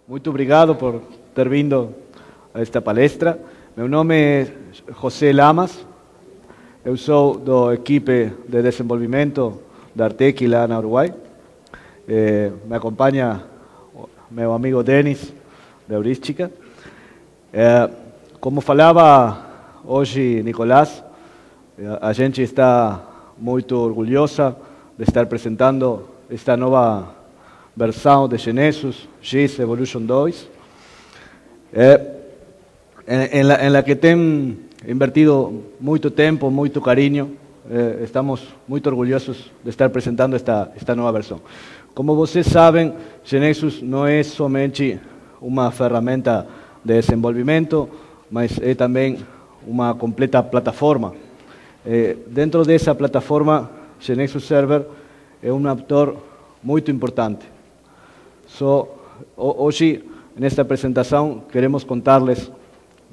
Muito obrigado por ter vindo a esta palestra. Meu nome é José Lamas. Eu sou da equipe de desenvolvimento da Artec lá na Uruguai. Me acompanha meu amigo Denis, da Heurística. Como falava hoje Nicolás, a gente está muito orgulhosa de estar apresentando esta nova versão de GeNexus, GIS Evolution 2, en la que tem invertido muito tempo, muito carinho. Estamos muito orgulhosos de estar apresentando esta nova versão. Como vocês sabem, GeNexus não é somente uma ferramenta de desenvolvimento, mas é também uma completa plataforma. Dentro dessa plataforma, GeNexus Server é um ator muito importante. Hoje, nesta apresentação, queremos contar-lhes,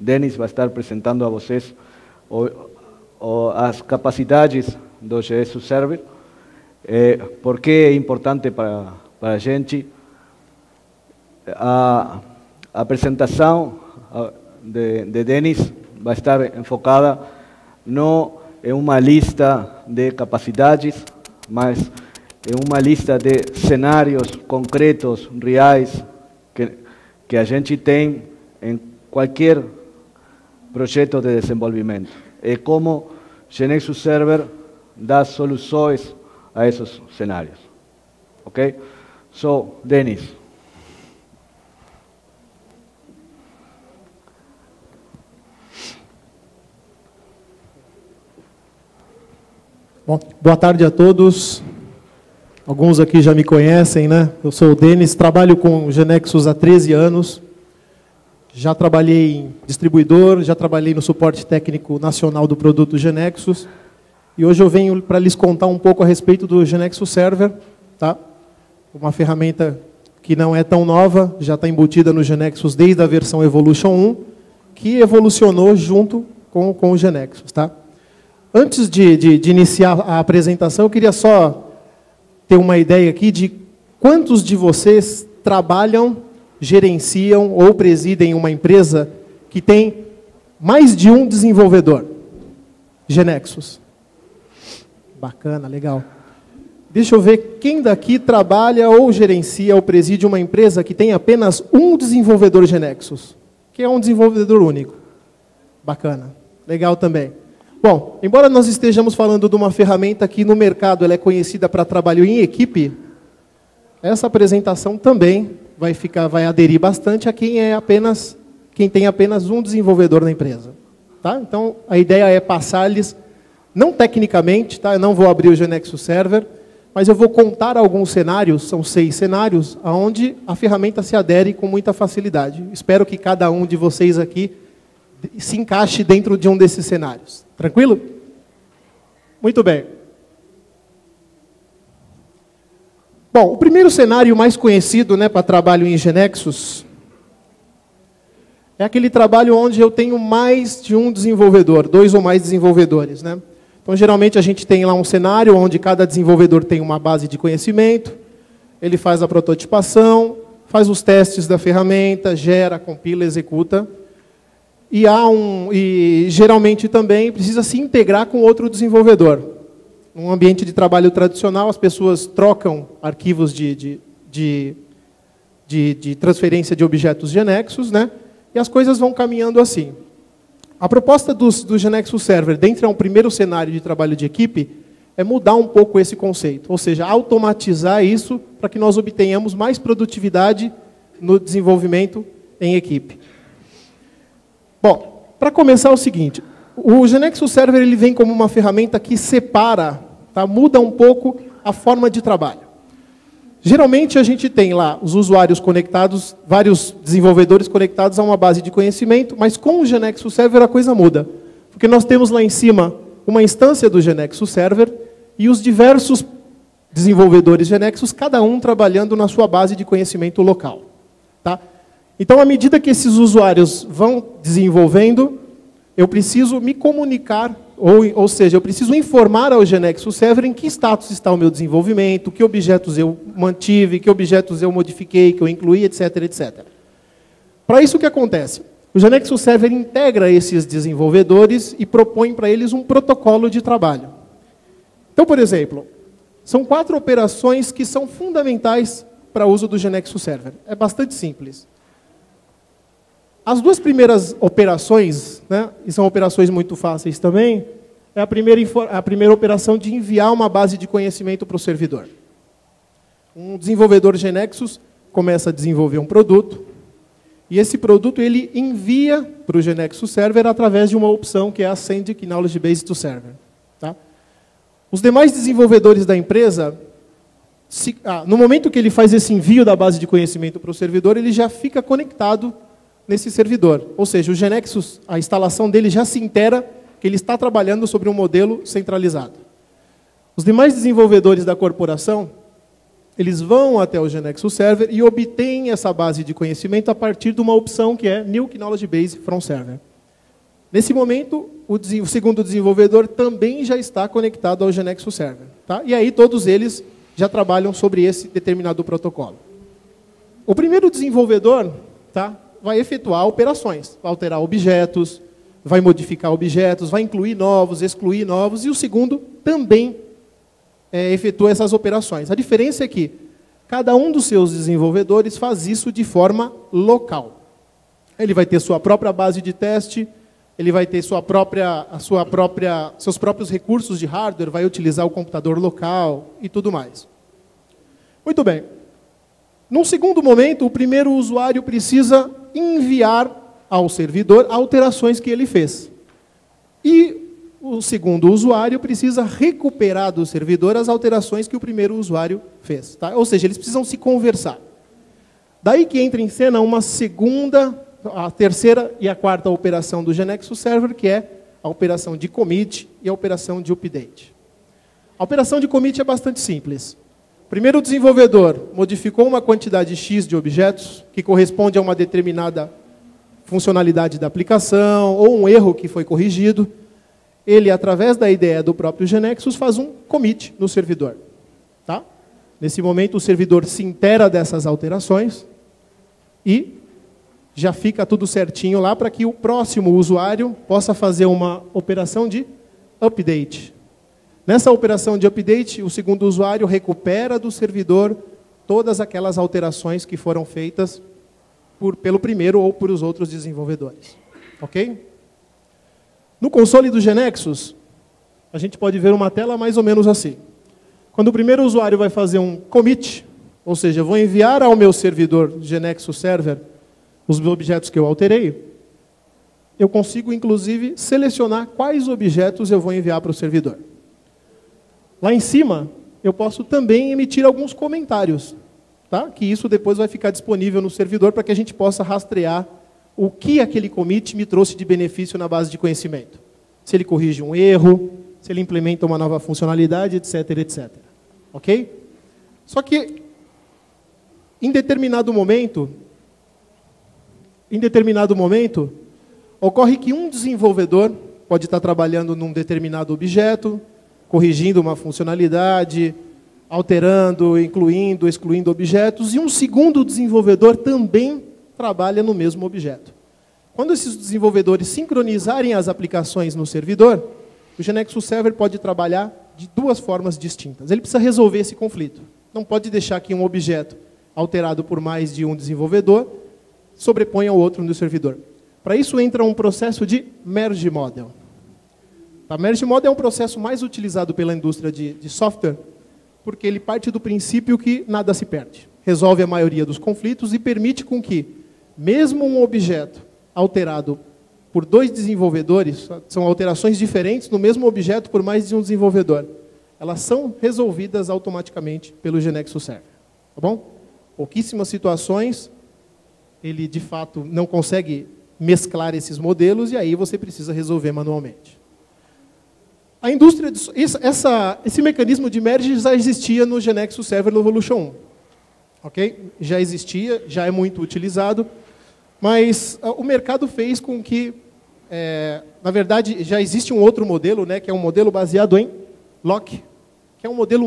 Denis vai estar apresentando a vocês as capacidades do GeNexus Server, por que é importante para a gente. A apresentação de Denis vai estar enfocada não em uma lista de capacidades, mas em uma lista de cenários concretos, reais, que a gente tem em qualquer projeto de desenvolvimento. É como GeNexus Server dá soluções a esses cenários. Ok? Denis. Bom, boa tarde a todos. Alguns aqui já me conhecem, né? Eu sou o Denis, trabalho com GeNexus há 13 anos. Já trabalhei em distribuidor, já trabalhei no suporte técnico nacional do produto GeNexus. E hoje eu venho para lhes contar um pouco a respeito do GeNexus Server, tá? Uma ferramenta que não é tão nova, já está embutida no GeNexus desde a versão Evolution 1, que evolucionou junto com o GeNexus, tá? Antes de iniciar a apresentação, eu queria só ter uma ideia aqui de quantos de vocês trabalham, gerenciam ou presidem uma empresa que tem mais de um desenvolvedor GeNexus. Bacana, legal. Deixa eu ver quem daqui trabalha ou gerencia ou preside uma empresa que tem apenas um desenvolvedor GeNexus, que é um desenvolvedor único. Bacana, legal também. Bom, embora nós estejamos falando de uma ferramenta que no mercado ela é conhecida para trabalho em equipe, essa apresentação também vai aderir bastante a quem tem apenas um desenvolvedor na empresa. Tá? Então, a ideia é passar-lhes, não tecnicamente, tá? Eu não vou abrir o GeNexus Server, mas eu vou contar alguns cenários, são 6 cenários, onde a ferramenta se adere com muita facilidade. Espero que cada um de vocês aqui se encaixe dentro de um desses cenários. Tranquilo? Muito bem. Bom, o primeiro cenário mais conhecido, né, para trabalho em GeNexus é aquele trabalho onde eu tenho mais de um desenvolvedor, 2 ou mais desenvolvedores, né? Então, geralmente, a gente tem lá um cenário onde cada desenvolvedor tem uma base de conhecimento, ele faz a prototipação, faz os testes da ferramenta, gera, compila, executa. E geralmente também precisa se integrar com outro desenvolvedor. Num ambiente de trabalho tradicional, as pessoas trocam arquivos de transferência de objetos GeNexus, né? E as coisas vão caminhando assim. A proposta do GeNexus Server, dentro de um primeiro cenário de trabalho de equipe, é mudar um pouco esse conceito, ou seja, automatizar isso para que nós obtenhamos mais produtividade no desenvolvimento em equipe. Bom, para começar é o seguinte, o GeNexus Server ele vem como uma ferramenta que separa, tá? Muda um pouco a forma de trabalho. Geralmente a gente tem lá os usuários conectados, vários desenvolvedores conectados a uma base de conhecimento, mas com o GeNexus Server a coisa muda. Porque nós temos lá em cima uma instância do GeNexus Server e os diversos desenvolvedores GeNexus, cada um trabalhando na sua base de conhecimento local. Tá? Então, à medida que esses usuários vão desenvolvendo, eu preciso me comunicar, ou seja, eu preciso informar ao GeNexus Server em que status está o meu desenvolvimento, que objetos eu mantive, que objetos eu modifiquei, que eu incluí, etc, etc. Para isso o que acontece? O GeneXus Server integra esses desenvolvedores e propõe para eles um protocolo de trabalho. Então, por exemplo, são 4 operações que são fundamentais para o uso do GeneXus Server. É bastante simples. As 2 primeiras operações, né, e são operações muito fáceis também, é a primeira operação de enviar uma base de conhecimento para o servidor. Um desenvolvedor GeneXus começa a desenvolver um produto, e esse produto ele envia para o GeneXus Server através de uma opção que é a Send Knowledge Base to Server. Tá? Os demais desenvolvedores da empresa, no momento que ele faz esse envio da base de conhecimento para o servidor, ele já fica conectado nesse servidor. Ou seja, o GeneXus, a instalação dele já se inteira que ele está trabalhando sobre um modelo centralizado. Os demais desenvolvedores da corporação, eles vão até o GeneXus Server e obtêm essa base de conhecimento a partir de uma opção que é New Knowledge Base from Server. Nesse momento, o segundo desenvolvedor também já está conectado ao GeneXus Server. Tá? E aí todos eles já trabalham sobre esse determinado protocolo. O primeiro desenvolvedor, tá, vai efetuar operações, vai alterar objetos, vai modificar objetos, vai incluir novos, excluir novos, e o segundo também efetua essas operações. A diferença é que cada um dos seus desenvolvedores faz isso de forma local. Ele vai ter sua própria base de teste, ele vai ter seus próprios recursos de hardware, vai utilizar o computador local e tudo mais. Muito bem. Num segundo momento, o primeiro usuário precisa enviar ao servidor alterações que ele fez. E o segundo usuário precisa recuperar do servidor as alterações que o primeiro usuário fez. Tá? Ou seja, eles precisam se conversar. Daí que entra em cena uma segunda, a terceira e a quarta operação do GeneXus Server, que é a operação de commit e a operação de update. A operação de commit é bastante simples. Primeiro, o desenvolvedor modificou uma quantidade X de objetos, que corresponde a uma determinada funcionalidade da aplicação, ou um erro que foi corrigido. Ele, através da IDE do próprio GeneXus, faz um commit no servidor. Tá? Nesse momento, o servidor se inteira dessas alterações e já fica tudo certinho lá para que o próximo usuário possa fazer uma operação de update. Nessa operação de update, o segundo usuário recupera do servidor todas aquelas alterações que foram feitas pelo primeiro ou por os outros desenvolvedores. Ok? No console do GeneXus, a gente pode ver uma tela mais ou menos assim. Quando o primeiro usuário vai fazer um commit, ou seja, eu vou enviar ao meu servidor GeneXus Server os objetos que eu alterei, eu consigo, inclusive, selecionar quais objetos eu vou enviar para o servidor. Lá em cima, eu posso também emitir alguns comentários, tá? Que isso depois vai ficar disponível no servidor para que a gente possa rastrear o que aquele commit me trouxe de benefício na base de conhecimento. Se ele corrige um erro, se ele implementa uma nova funcionalidade, etc, etc. Ok? Só que, em determinado momento, ocorre que um desenvolvedor pode estar trabalhando num determinado objeto, corrigindo uma funcionalidade, alterando, incluindo, excluindo objetos, e um segundo desenvolvedor também trabalha no mesmo objeto. Quando esses desenvolvedores sincronizarem as aplicações no servidor, o GeneXus Server pode trabalhar de 2 formas distintas. Ele precisa resolver esse conflito. Não pode deixar que um objeto alterado por mais de um desenvolvedor sobreponha o outro no servidor. Para isso entra um processo de Merge Model. A Merge Model é um processo mais utilizado pela indústria de software, porque ele parte do princípio que nada se perde. Resolve a maioria dos conflitos e permite com que, mesmo um objeto alterado por 2 desenvolvedores, são alterações diferentes no mesmo objeto por mais de um desenvolvedor, elas são resolvidas automaticamente pelo GeneXus Server. Tá bom? Pouquíssimas situações, ele de fato não consegue mesclar esses modelos e aí você precisa resolver manualmente. A indústria, esse mecanismo de merge já existia no GeneXus Server no Evolution 1. Okay? Já existia, já é muito utilizado, mas o mercado fez com que, na verdade, já existe um outro modelo, né, que é um modelo baseado em lock, que é um modelo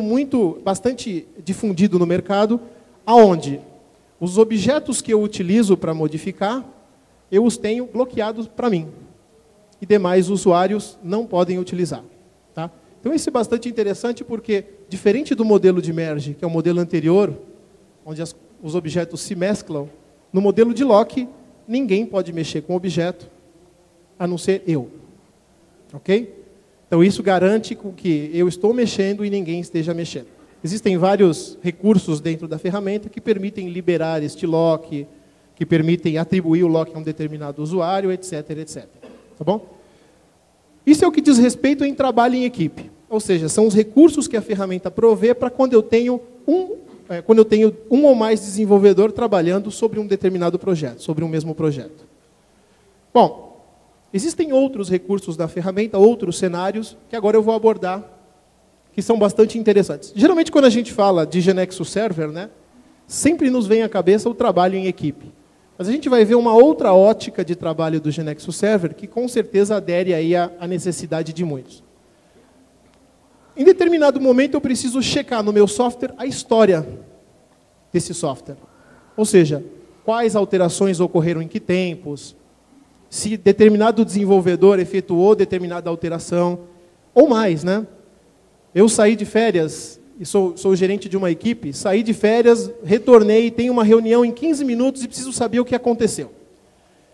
bastante difundido no mercado, aonde os objetos que eu utilizo para modificar, eu os tenho bloqueados para mim. E demais usuários não podem utilizar. Tá? Então isso é bastante interessante porque, diferente do modelo de merge, que é o modelo anterior, onde os objetos se mesclam, no modelo de lock, ninguém pode mexer com o objeto, a não ser eu. Ok? Então isso garante que eu estou mexendo e ninguém esteja mexendo. Existem vários recursos dentro da ferramenta que permitem liberar este lock, que permitem atribuir o lock a um determinado usuário, etc, etc. Tá bom? Isso é o que diz respeito em trabalho em equipe. Ou seja, são os recursos que a ferramenta provê para quando eu tenho um ou mais desenvolvedor trabalhando sobre um determinado projeto, sobre um mesmo projeto. Bom, existem outros recursos da ferramenta, outros cenários, que agora eu vou abordar, que são bastante interessantes. Geralmente, quando a gente fala de GeneXus Server, né, sempre nos vem à cabeça o trabalho em equipe. Mas a gente vai ver uma outra ótica de trabalho do GeneXus Server, que com certeza adere aí à necessidade de muitos. Em determinado momento, eu preciso checar no meu software a história desse software. Ou seja, quais alterações ocorreram em que tempos, se determinado desenvolvedor efetuou determinada alteração, ou mais, né? Eu saí de férias, e sou gerente de uma equipe, saí de férias, retornei, tenho uma reunião em 15 minutos e preciso saber o que aconteceu.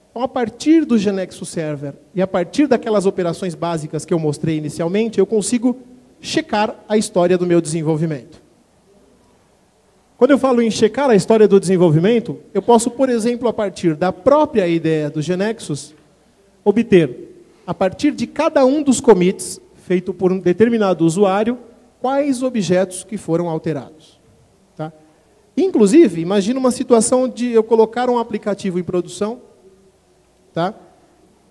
Então, a partir do GeneXus Server e a partir daquelas operações básicas que eu mostrei inicialmente, eu consigo checar a história do meu desenvolvimento. Quando eu falo em checar a história do desenvolvimento, eu posso, por exemplo, a partir da própria ideia do GeneXus, obter, a partir de cada um dos commits, feito por um determinado usuário, quais objetos que foram alterados. Tá? Inclusive, imagina uma situação de eu colocar um aplicativo em produção, tá?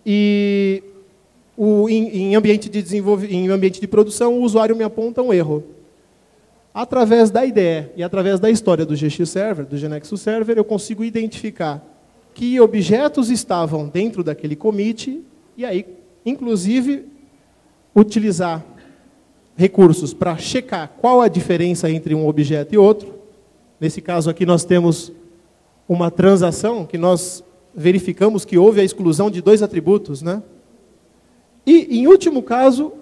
E em ambiente de produção, o usuário me aponta um erro. Através da ideia e através da história do GX Server, do GeneXus Server, eu consigo identificar que objetos estavam dentro daquele commit e aí, inclusive, utilizar recursos para checar qual a diferença entre um objeto e outro. Nesse caso aqui nós temos uma transação que nós verificamos que houve a exclusão de 2 atributos, né? E, em último caso,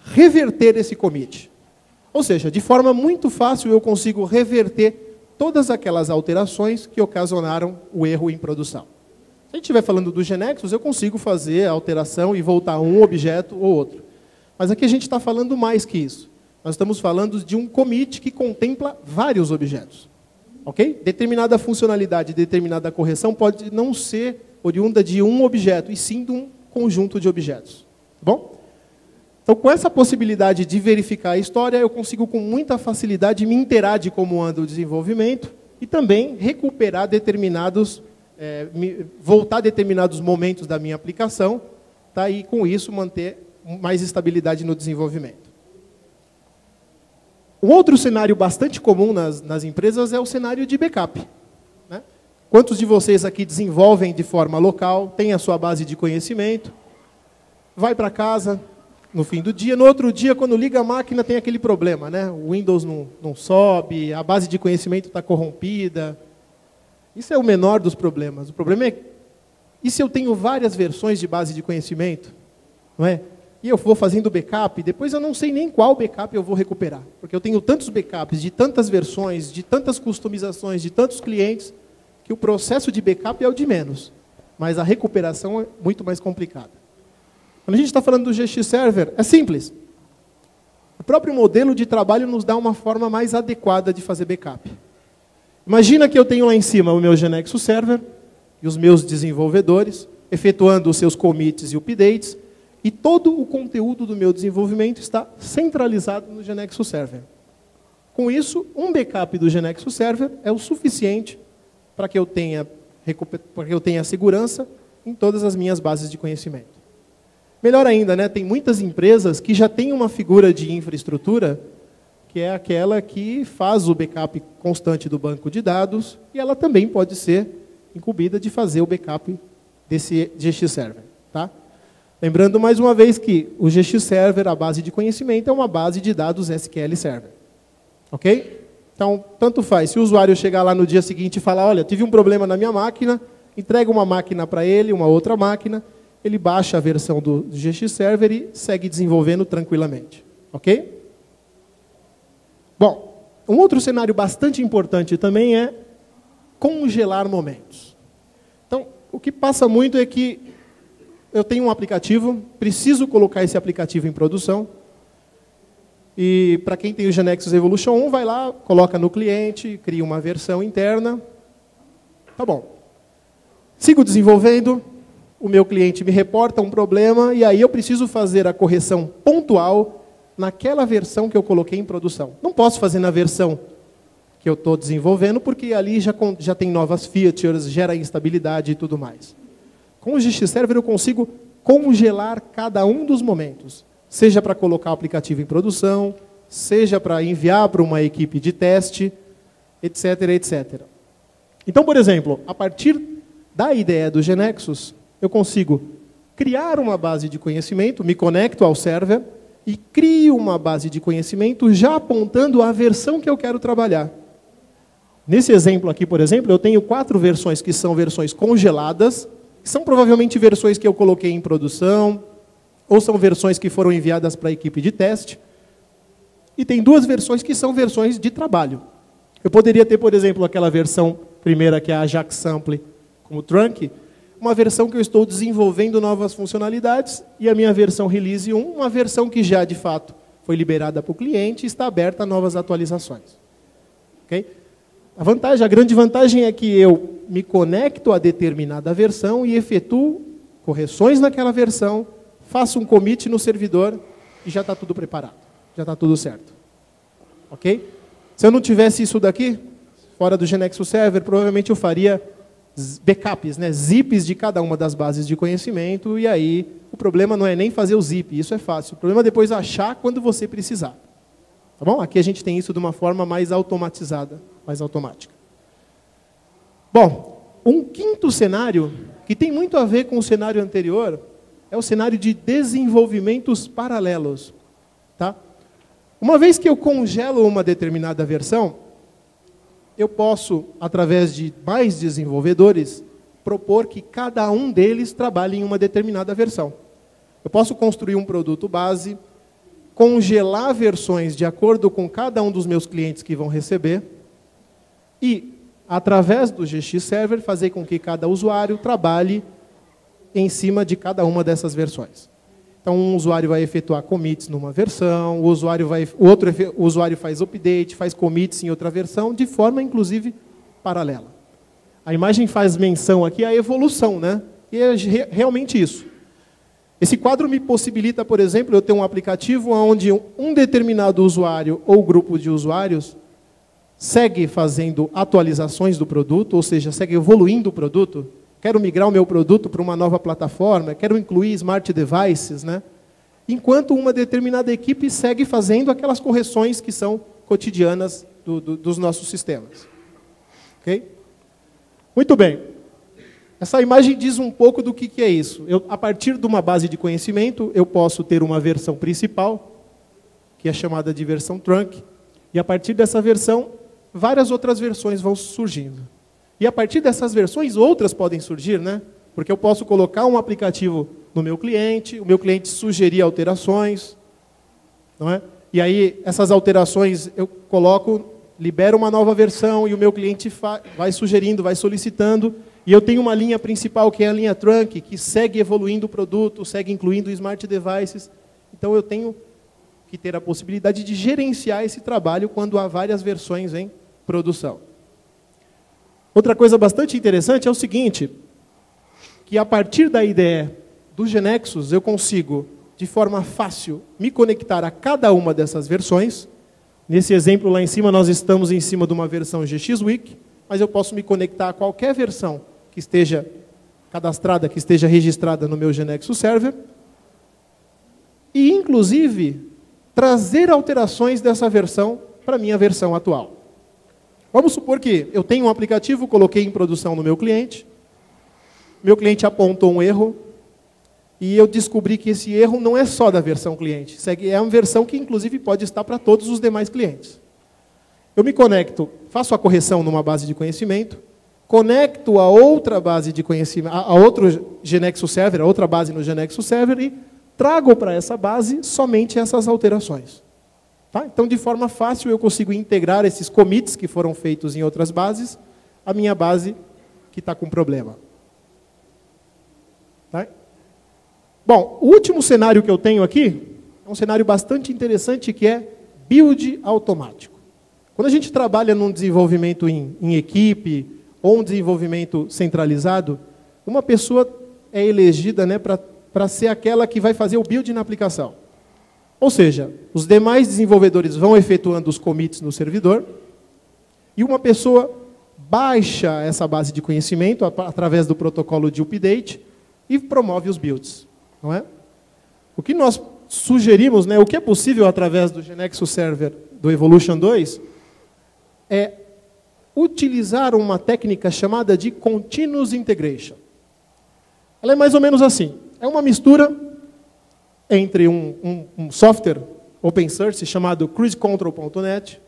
reverter esse commit. Ou seja, de forma muito fácil eu consigo reverter todas aquelas alterações que ocasionaram o erro em produção. Se a gente estiver falando do GeneXus, eu consigo fazer a alteração e voltar um objeto ou outro. Mas aqui a gente está falando mais que isso. Nós estamos falando de um commit que contempla vários objetos. Ok? Determinada funcionalidade, determinada correção pode não ser oriunda de um objeto, e sim de um conjunto de objetos. Tá bom? Então, com essa possibilidade de verificar a história, eu consigo com muita facilidade me inteirar de como anda o desenvolvimento e também recuperar voltar determinados momentos da minha aplicação, tá? E com isso manter mais estabilidade no desenvolvimento. Um outro cenário bastante comum nas empresas é o cenário de backup. Né? Quantos de vocês aqui desenvolvem de forma local, têm a sua base de conhecimento, vai para casa no fim do dia, no outro dia, quando liga a máquina, tem aquele problema, né? O Windows não sobe, a base de conhecimento está corrompida. Isso é o menor dos problemas. O problema é, e se eu tenho várias versões de base de conhecimento, não é? E eu vou fazendo backup, depois eu não sei nem qual backup eu vou recuperar. Porque eu tenho tantos backups, de tantas versões, de tantas customizações, de tantos clientes, que o processo de backup é o de menos. Mas a recuperação é muito mais complicada. Quando a gente está falando do GX Server, é simples. O próprio modelo de trabalho nos dá uma forma mais adequada de fazer backup. Imagina que eu tenho lá em cima o meu GeneXus Server e os meus desenvolvedores, efetuando os seus commits e updates, e todo o conteúdo do meu desenvolvimento está centralizado no GeneXus Server. Com isso, um backup do GeneXus Server é o suficiente para que eu tenha segurança em todas as minhas bases de conhecimento. Melhor ainda, né? Tem muitas empresas que já têm uma figura de infraestrutura que é aquela que faz o backup constante do banco de dados e ela também pode ser incumbida de fazer o backup desse GX Server. Tá? Lembrando mais uma vez que o GX Server, a base de conhecimento, é uma base de dados SQL Server. Ok? Então, tanto faz. Se o usuário chegar lá no dia seguinte e falar, olha, tive um problema na minha máquina, entrega uma máquina para ele, uma outra máquina, ele baixa a versão do GX Server e segue desenvolvendo tranquilamente. Ok? Bom, um outro cenário bastante importante também é congelar momentos. Então, o que passa muito é que eu tenho um aplicativo, preciso colocar esse aplicativo em produção, e para quem tem o GeneXus Evolution 1, vai lá, coloca no cliente, cria uma versão interna. Tá bom. Sigo desenvolvendo, o meu cliente me reporta um problema, e aí eu preciso fazer a correção pontual naquela versão que eu coloquei em produção. Não posso fazer na versão que eu estou desenvolvendo, porque ali já tem novas features, gera instabilidade e tudo mais. Com o GX Server eu consigo congelar cada um dos momentos. Seja para colocar o aplicativo em produção, seja para enviar para uma equipe de teste, etc, etc. Então, por exemplo, a partir da ideia do GeneXus, eu consigo criar uma base de conhecimento, me conecto ao server e crio uma base de conhecimento já apontando a versão que eu quero trabalhar. Nesse exemplo aqui, por exemplo, eu tenho 4 versões que são versões congeladas, que são provavelmente versões que eu coloquei em produção, ou são versões que foram enviadas para a equipe de teste. E tem 2 versões que são versões de trabalho. Eu poderia ter, por exemplo, aquela versão primeira, que é a Ajax Sample, como trunk, uma versão que eu estou desenvolvendo novas funcionalidades, e a minha versão Release 1, uma versão que já, de fato, foi liberada para o cliente e está aberta a novas atualizações. Okay? A grande vantagem é que eu me conecto a determinada versão e efetuo correções naquela versão, faço um commit no servidor e já está tudo preparado. Já está tudo certo. Ok? Se eu não tivesse isso daqui, fora do GeneXus Server, provavelmente eu faria backups, né? Zips de cada uma das bases de conhecimento, e aí o problema não é nem fazer o zip, isso é fácil. O problema é depois achar quando você precisar. Tá bom? Aqui a gente tem isso de uma forma mais automatizada, mais automática. Bom, um quinto cenário, que tem muito a ver com o cenário anterior, é o cenário de desenvolvimentos paralelos. Tá? Uma vez que eu congelo uma determinada versão, eu posso, através de mais desenvolvedores, propor que cada um deles trabalhe em uma determinada versão. Eu posso construir um produto base, congelar versões de acordo com cada um dos meus clientes que vão receber e, através do GX Server, fazer com que cada usuário trabalhe em cima de cada uma dessas versões. Então, um usuário vai efetuar commits numa versão, o outro usuário faz update, faz commits em outra versão, de forma, inclusive, paralela. A imagem faz menção aqui à evolução, né? E é realmente isso. Esse quadro me possibilita, por exemplo, eu ter um aplicativo onde um determinado usuário ou grupo de usuários segue fazendo atualizações do produto, ou seja, segue evoluindo o produto. Quero migrar o meu produto para uma nova plataforma, quero incluir smart devices, né? Enquanto uma determinada equipe segue fazendo aquelas correções que são cotidianas dos nossos sistemas. Ok? Muito bem. Essa imagem diz um pouco do que é isso. A partir de uma base de conhecimento, eu posso ter uma versão principal, que é chamada de versão trunk, e a partir dessa versão, várias outras versões vão surgindo. E a partir dessas versões, outras podem surgir, né? Porque eu posso colocar um aplicativo no meu cliente, o meu cliente sugerir alterações, não é? E aí, essas alterações eu coloco, libero uma nova versão e o meu cliente vai sugerindo, vai solicitando, e eu tenho uma linha principal, que é a linha trunk, que segue evoluindo o produto, segue incluindo smart devices. Então, eu tenho que ter a possibilidade de gerenciar esse trabalho quando há várias versões em produção. Outra coisa bastante interessante é o seguinte, que a partir da ideia do GeneXus, eu consigo, de forma fácil, me conectar a cada uma dessas versões. Nesse exemplo lá em cima, nós estamos em cima de uma versão GX Week, mas eu posso me conectar a qualquer versão que esteja cadastrada, que esteja registrada no meu GeneXus Server, e, inclusive, trazer alterações dessa versão para a minha versão atual. Vamos supor que eu tenho um aplicativo, coloquei em produção no meu cliente apontou um erro, e eu descobri que esse erro não é só da versão cliente, é uma versão que, inclusive, pode estar para todos os demais clientes. Eu me conecto, faço a correção numa base de conhecimento, conecto a outra base de conhecimento, a outro GeneXus Server, a outra base no GeneXus Server e trago para essa base somente essas alterações. Tá? Então, de forma fácil, eu consigo integrar esses commits que foram feitos em outras bases à minha base que está com problema. Tá? Bom, o último cenário que eu tenho aqui é um cenário bastante interessante, que é build automático. Quando a gente trabalha num desenvolvimento em equipe ou um desenvolvimento centralizado, uma pessoa é elegida, né, para ser aquela que vai fazer o build na aplicação. Ou seja, os demais desenvolvedores vão efetuando os commits no servidor e uma pessoa baixa essa base de conhecimento através do protocolo de update e promove os builds. Não é? O que nós sugerimos, né, o que é possível através do GeneXus Server do Evolution 2, é utilizar uma técnica chamada de Continuous Integration. Ela é mais ou menos assim. É uma mistura entre um software open source chamado cruisecontrol.net,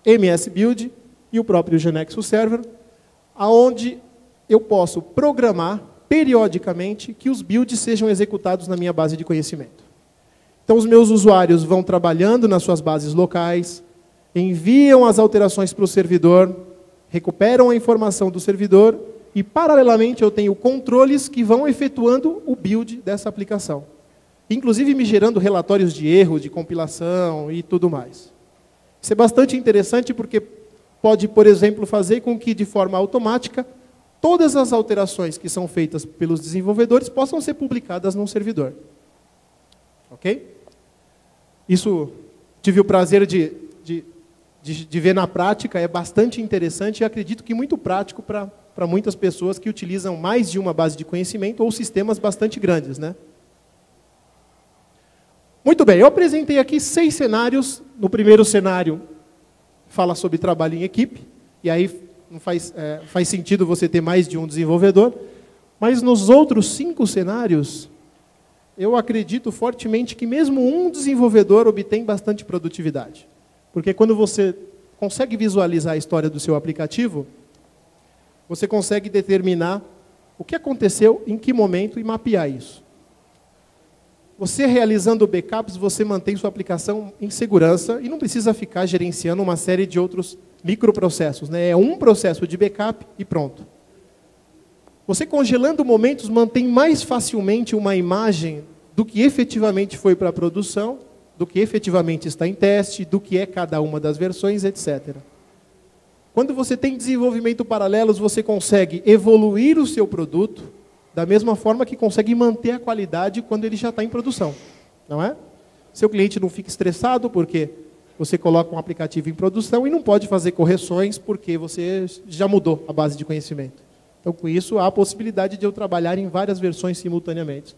MSBuild e o próprio GeneXus Server, aonde eu posso programar periodicamente que os builds sejam executados na minha base de conhecimento. Então, os meus usuários vão trabalhando nas suas bases locais, enviam as alterações para o servidor, recuperam a informação do servidor e, paralelamente, eu tenho controles que vão efetuando o build dessa aplicação. Inclusive me gerando relatórios de erro, de compilação e tudo mais. Isso é bastante interessante porque pode, por exemplo, fazer com que, de forma automática, todas as alterações que são feitas pelos desenvolvedores possam ser publicadas num servidor. Ok? Isso tive o prazer de ver na prática, é bastante interessante e acredito que muito prático para muitas pessoas que utilizam mais de uma base de conhecimento ou sistemas bastante grandes, né? Muito bem, eu apresentei aqui 6 cenários. No primeiro cenário, fala sobre trabalho em equipe, e aí não faz sentido você ter mais de um desenvolvedor, mas nos outros 5 cenários, eu acredito fortemente que mesmo um desenvolvedor obtém bastante produtividade. Porque quando você consegue visualizar a história do seu aplicativo, você consegue determinar o que aconteceu, em que momento e mapear isso. Você realizando backups, você mantém sua aplicação em segurança e não precisa ficar gerenciando uma série de outros microprocessos, né? É um processo de backup e pronto. Você congelando momentos mantém mais facilmente uma imagem do que efetivamente foi para a produção, do que efetivamente está em teste, do que é cada uma das versões, etc. Quando você tem desenvolvimento paralelos, você consegue evoluir o seu produto da mesma forma que consegue manter a qualidade quando ele já está em produção. Não é? Seu cliente não fica estressado porque você coloca um aplicativo em produção e não pode fazer correções porque você já mudou a base de conhecimento. Então, com isso, há a possibilidade de eu trabalhar em várias versões simultaneamente.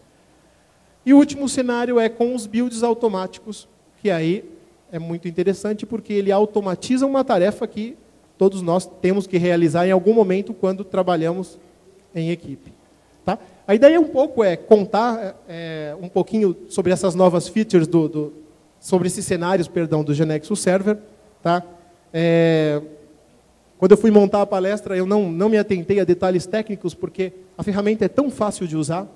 E o último cenário é com os builds automáticos, que aí é muito interessante porque ele automatiza uma tarefa que todos nós temos que realizar em algum momento quando trabalhamos em equipe. Tá? A ideia um pouco é contar um pouquinho sobre essas novas features, sobre esses cenários, perdão, do GeneXus Server. Tá? Quando eu fui montar a palestra, eu não me atentei a detalhes técnicos, porque a ferramenta é tão fácil de usar.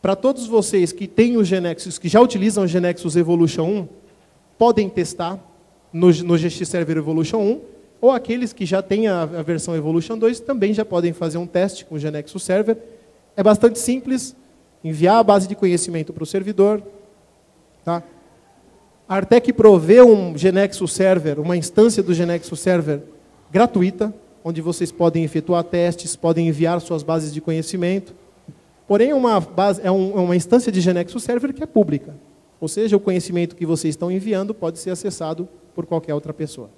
Para todos vocês que têm o GeneXus, que já utilizam o GeneXus Evolution 1, podem testar no GX Server Evolution 1, ou aqueles que já têm a versão Evolution 2 também já podem fazer um teste com o GeneXus Server. É bastante simples, enviar a base de conhecimento para o servidor. Tá? A Artec provê um GeneXus Server, uma instância do GeneXus Server gratuita, onde vocês podem efetuar testes, podem enviar suas bases de conhecimento. Porém, é uma instância de GeneXus Server que é pública. Ou seja, o conhecimento que vocês estão enviando pode ser acessado por qualquer outra pessoa.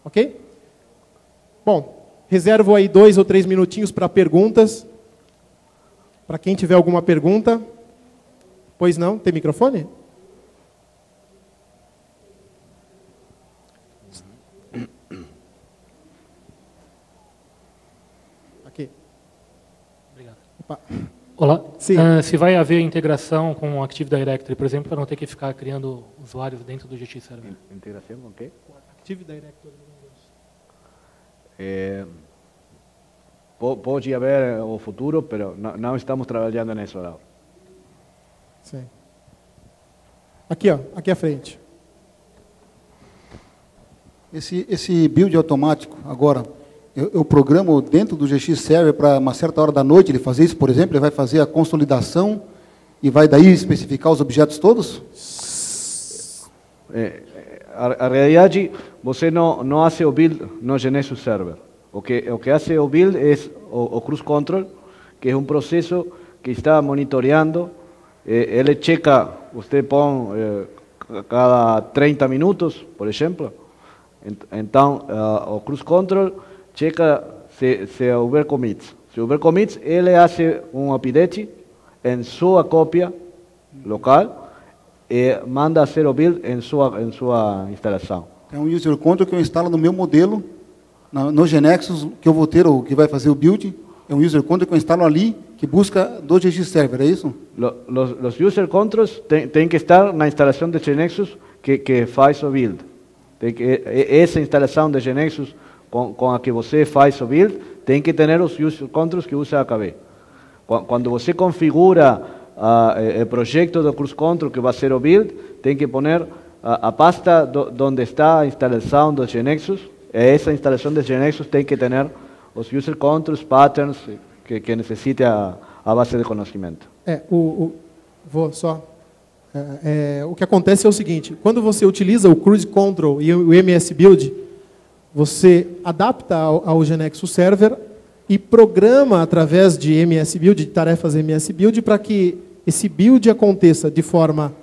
Ok? Bom, reservo aí 2 ou 3 minutinhos para perguntas. Para quem tiver alguma pergunta. Pois não? Tem microfone? Aqui. Obrigado. Opa. Olá. Sim. Se vai haver integração com o Active Directory, por exemplo, para não ter que ficar criando usuários dentro do GX Server. Integração com o quê? Active Directory. Pode haver o futuro, mas não estamos trabalhando nisso agora. Sim. Aqui, ó, aqui à frente. Esse build automático, agora, eu programo dentro do GX Server para uma certa hora da noite ele fazer isso, por exemplo, ele vai fazer a consolidação e vai daí especificar os objetos todos? A realidade, você não faz o build no GNexus Server. O que faz o build é o Cruise Control, que é um processo que está monitoreando. Ele checa, você põe cada 30 minutos, por exemplo. Então, o Cruise Control checa se houver commits. Se houver commits, ele faz um update em sua cópia local e manda fazer o build em sua instalação. É um user control que eu instalo no meu modelo, no GNexus, que eu vou ter, o que vai fazer o build, é um user control que eu instalo ali, que busca do GX Server, é isso? Os user controls têm que estar na instalação de GNexus que faz o build. Essa instalação de GNexus com a que você faz o build, tem que ter os user controls que usa a KB. Quando você configura o projeto do Cruise Control que vai ser o build, tem que pôr a pasta onde está a instalação do GNexus. Essa instalação de GNexus tem que ter os user controls, patterns que necessita a base de conhecimento. Vou só. O que acontece é o seguinte: quando você utiliza o Cruise Control e o MS Build, você adapta ao GNexus Server e programa através de MS Build, de tarefas MS Build, para que esse build aconteça de forma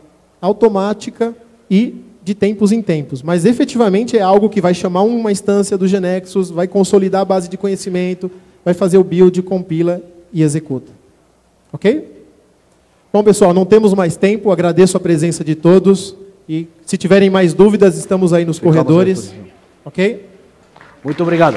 automática e de tempos em tempos. Mas efetivamente é algo que vai chamar uma instância do GNexus, vai consolidar a base de conhecimento, vai fazer o build, compila e executa. Ok? Bom, pessoal, não temos mais tempo, agradeço a presença de todos e se tiverem mais dúvidas, estamos aí nos corredores. Ok? Muito obrigado.